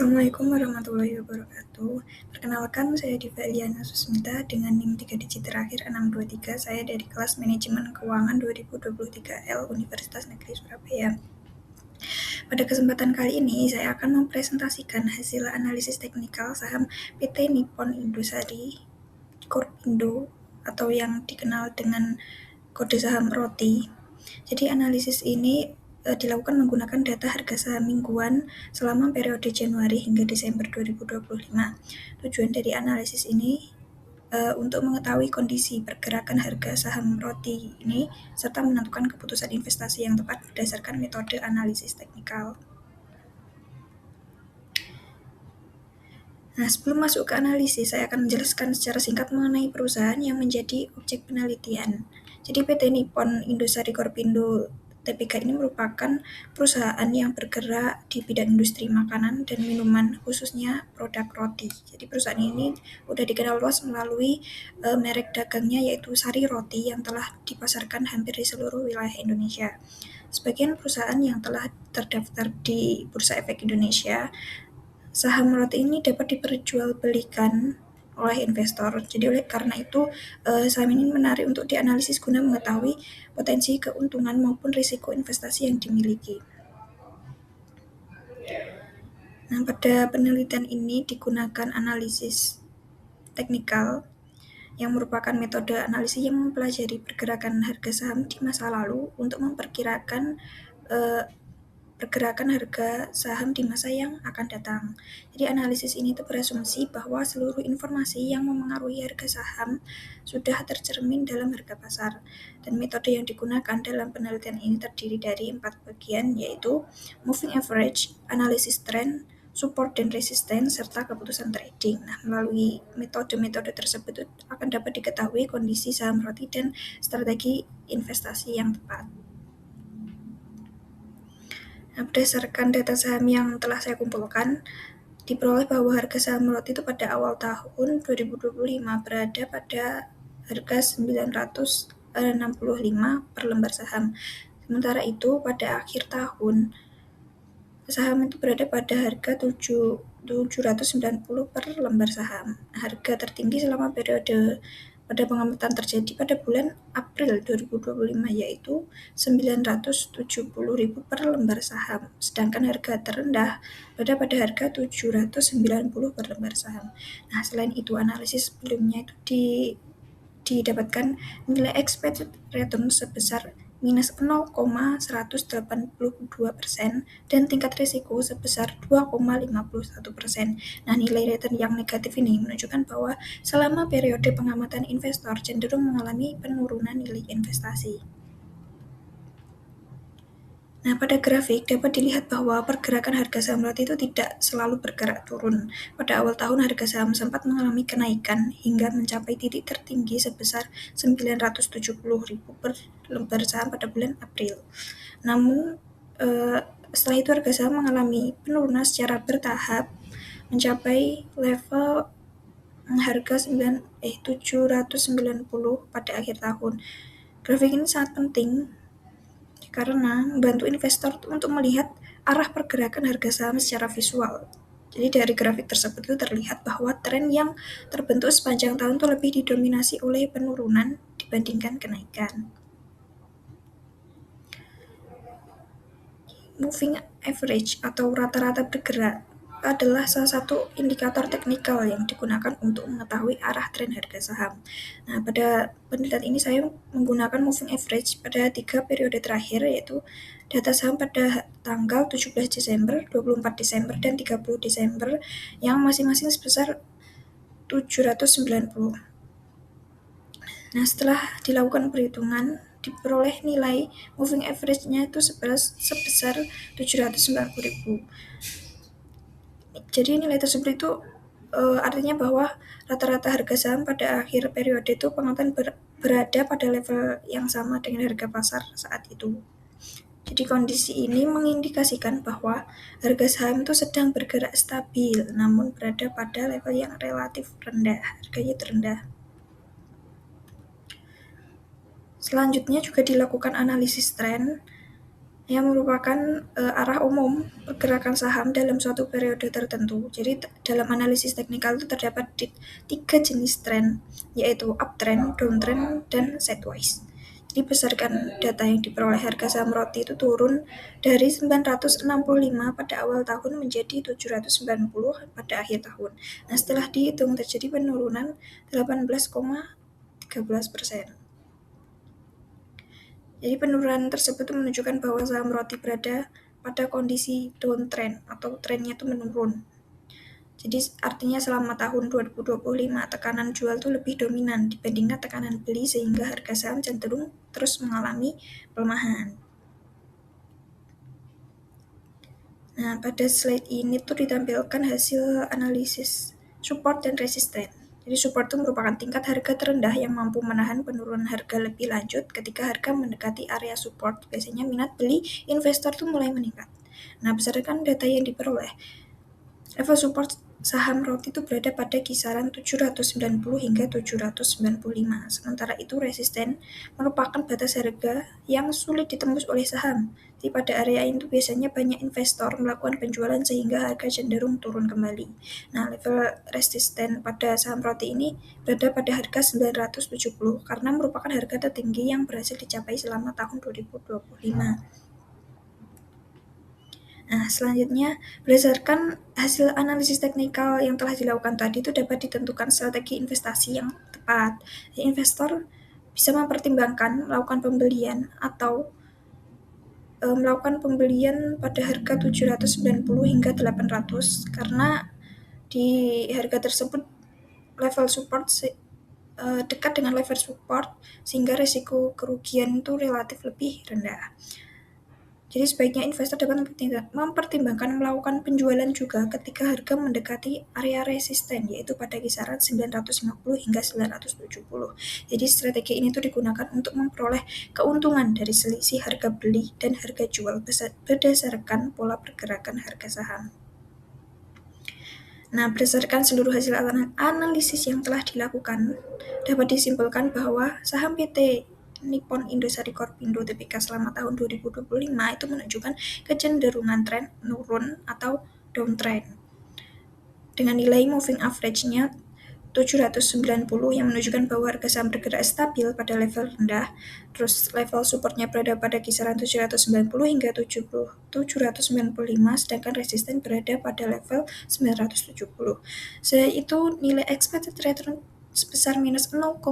Assalamualaikum warahmatullahi wabarakatuh. Perkenalkan, saya Diva Eliana Susmita dengan NIM 3 digit terakhir 623. Saya dari kelas Manajemen Keuangan 2023L Universitas Negeri Surabaya. Pada kesempatan kali ini, saya akan mempresentasikan hasil analisis teknikal saham PT Nippon Indosari Korpindo atau yang dikenal dengan kode saham ROTI. Jadi analisis ini dilakukan menggunakan data harga saham mingguan selama periode Januari hingga Desember 2025. Tujuan dari analisis ini untuk mengetahui kondisi pergerakan harga saham ROTI ini serta menentukan keputusan investasi yang tepat berdasarkan metode analisis teknikal. Nah, sebelum masuk ke analisis, saya akan menjelaskan secara singkat mengenai perusahaan yang menjadi objek penelitian. Jadi PT Nippon Indosari Korpindo TPK ini merupakan perusahaan yang bergerak di bidang industri makanan dan minuman, khususnya produk roti. Jadi perusahaan ini sudah dikenal luas melalui merek dagangnya yaitu Sari Roti yang telah dipasarkan hampir di seluruh wilayah Indonesia. Sebagian perusahaan yang telah terdaftar di Bursa Efek Indonesia, saham roti ini dapat diperjualbelikan oleh investor. Jadi karena itu saham ini menarik untuk dianalisis guna mengetahui potensi keuntungan maupun risiko investasi yang dimiliki. Nah, pada penelitian ini digunakan analisis teknikal yang merupakan metode analisis yang mempelajari pergerakan harga saham di masa lalu untuk memperkirakan pergerakan harga saham di masa yang akan datang. Jadi analisis ini berasumsi bahwa seluruh informasi yang memengaruhi harga saham sudah tercermin dalam harga pasar. Dan metode yang digunakan dalam penelitian ini terdiri dari 4 bagian, yaitu moving average, analisis trend, support dan resistance, serta keputusan trading. Nah, melalui metode-metode tersebut akan dapat diketahui kondisi saham roti dan strategi investasi yang tepat. Nah, berdasarkan data saham yang telah saya kumpulkan, diperoleh bahwa harga saham roti itu pada awal tahun 2025 berada pada harga 965 per lembar saham. Sementara itu pada akhir tahun saham itu berada pada harga 790 per lembar saham. Harga tertinggi selama periode pada pengamatan terjadi pada bulan April 2025 yaitu 970.000 per lembar saham. Sedangkan harga terendah berada pada harga 790 per lembar saham. Nah, selain itu analisis sebelumnya itu didapatkan nilai expected return sebesar minus 0,182% dan tingkat risiko sebesar 2,51%. Nah, nilai return yang negatif ini menunjukkan bahwa selama periode pengamatan investor cenderung mengalami penurunan nilai investasi. Nah, pada grafik dapat dilihat bahwa pergerakan harga saham roti itu tidak selalu bergerak turun. Pada awal tahun harga saham sempat mengalami kenaikan hingga mencapai titik tertinggi sebesar 970.000 per lembar saham pada bulan April. Namun setelah itu harga saham mengalami penurunan secara bertahap mencapai level harga 790 pada akhir tahun. Grafik ini sangat penting karena membantu investor untuk melihat arah pergerakan harga saham secara visual. Jadi dari grafik tersebut itu terlihat bahwa tren yang terbentuk sepanjang tahun itu lebih didominasi oleh penurunan dibandingkan kenaikan. Moving average atau rata-rata bergerak adalah salah satu indikator teknikal yang digunakan untuk mengetahui arah tren harga saham. Nah, pada penelitian ini saya menggunakan moving average pada 3 periode terakhir, yaitu data saham pada tanggal 17 Desember, 24 Desember, dan 30 Desember yang masing-masing sebesar 790. Nah, setelah dilakukan perhitungan, diperoleh nilai moving average-nya itu sebesar 790.000. Jadi nilai tersebut itu artinya bahwa rata-rata harga saham pada akhir periode itu pengamatan berada pada level yang sama dengan harga pasar saat itu. Jadi kondisi ini mengindikasikan bahwa harga saham itu sedang bergerak stabil, namun berada pada level yang relatif rendah, harganya terendah. Selanjutnya juga dilakukan analisis tren yang merupakan arah umum pergerakan saham dalam suatu periode tertentu. Jadi dalam analisis teknikal itu terdapat 3 jenis tren, yaitu uptrend, downtrend, dan sideways. Jadi berdasarkan data yang diperoleh, harga saham roti itu turun dari 965 pada awal tahun menjadi 790 pada akhir tahun. Nah, setelah dihitung terjadi penurunan 18,13%. Jadi penurunan tersebut menunjukkan bahwa saham roti berada pada kondisi downtrend atau trennya itu menurun. Jadi artinya selama tahun 2025 tekanan jual itu lebih dominan dibandingkan tekanan beli, sehingga harga saham cenderung terus mengalami pelemahan. Nah, pada slide ini tuh ditampilkan hasil analisis support dan resisten. Jadi support itu merupakan tingkat harga terendah yang mampu menahan penurunan harga lebih lanjut. Ketika harga mendekati area support, biasanya minat beli investor itu mulai meningkat. Nah, berdasarkan data yang diperoleh, level support saham roti itu berada pada kisaran 790 hingga 795. Sementara itu resisten merupakan batas harga yang sulit ditembus oleh saham. Di pada area itu biasanya banyak investor melakukan penjualan sehingga harga cenderung turun kembali. Nah, level resisten pada saham roti ini berada pada harga 970 karena merupakan harga tertinggi yang berhasil dicapai selama tahun 2025. Nah, selanjutnya, berdasarkan hasil analisis teknikal yang telah dilakukan tadi, itu dapat ditentukan strategi investasi yang tepat. Investor bisa mempertimbangkan melakukan pembelian atau melakukan pembelian pada harga 790 hingga 800 karena di harga tersebut level support dekat dengan level support sehingga risiko kerugian itu relatif lebih rendah. Jadi sebaiknya investor dapat mempertimbangkan melakukan penjualan juga ketika harga mendekati area resisten, yaitu pada kisaran 950 hingga 970. Jadi strategi ini tuh digunakan untuk memperoleh keuntungan dari selisih harga beli dan harga jual berdasarkan pola pergerakan harga saham. Nah, berdasarkan seluruh hasil analisis yang telah dilakukan, dapat disimpulkan bahwa saham PT Nippon Indosari Korpindo Tbk selama tahun 2025 itu menunjukkan kecenderungan tren menurun atau downtrend dengan nilai moving average-nya 790 yang menunjukkan bahwa harga saham bergerak stabil pada level rendah, terus level supportnya berada pada kisaran 790 hingga 795, sedangkan resisten berada pada level 970. Selain itu, nilai expected return sebesar minus 0,182%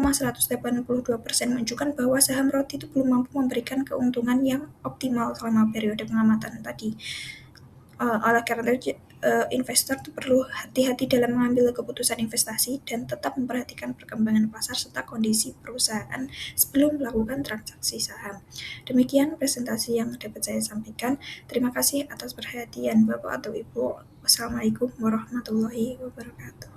menunjukkan bahwa saham roti itu belum mampu memberikan keuntungan yang optimal selama periode pengamatan tadi. Oleh karena itu, investor itu perlu hati-hati dalam mengambil keputusan investasi dan tetap memperhatikan perkembangan pasar serta kondisi perusahaan sebelum melakukan transaksi saham. Demikian presentasi yang dapat saya sampaikan. Terima kasih atas perhatian Bapak atau Ibu. Wassalamualaikum warahmatullahi wabarakatuh.